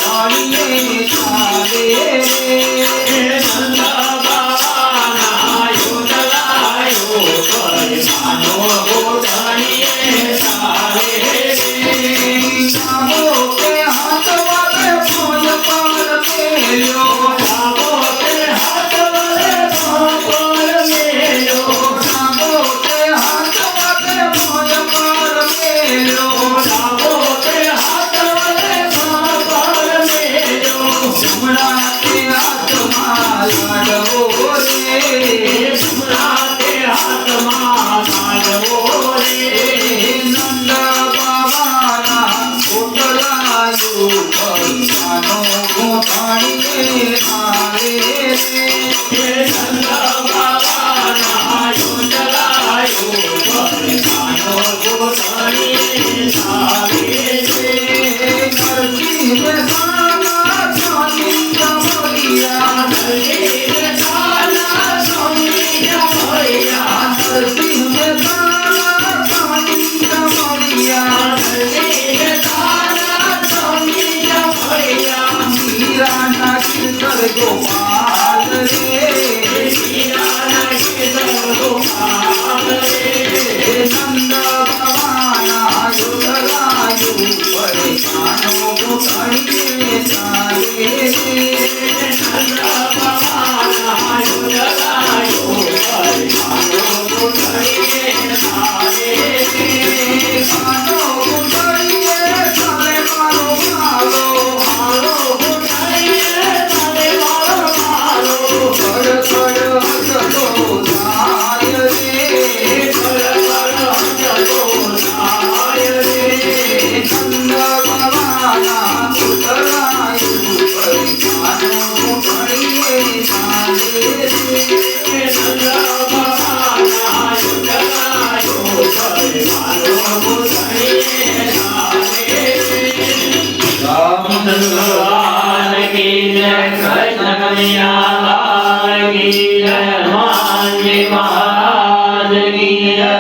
Baba, ચલાયું પૈસાનો ગોઠાણીએ આવે રે નંદ બાબાના ચલાયું પૈસાનો ગોઠાણીએ આવે રે નરસિંહ સાલા સ્વામી જમૈયા નરસિંહ સાલા સ્વામી જમૈયા નરસિંહ સાલા સ્વામી જમૈયા નરસિંહ સાલા સ્વામી જમૈયા મીરાના શિખર ગોપાલ રે મીરાના શિખર ગોપાલ રે નંદ ભવાના યુગલાયુ પરેશાનો ગોઠાણીએ ચાલે નંદ ભવાના યુગલાયુ પરેશાનો ગોઠાણીએ ચાલે કાનો ગોઠાણીએ ચાલે મારો મારો મારો ગોઠાણીએ ચાલે મારો મારો કડ કડ હસતો જાય રે કડ કડ હસતો જાય રે નંદ ભવાના ઉતરાયું પૈસાનો ગોઠાણીએ ચાલે રે નંદ ભવાના ઉતરાયું પૈસાનો ગોઠાણીએ ચાલે રામચંદ્ર ભગવાન કી જય કૃષ્ણ કનૈયા લાલ કી જય હનુમાનજી મહારાજ કી જય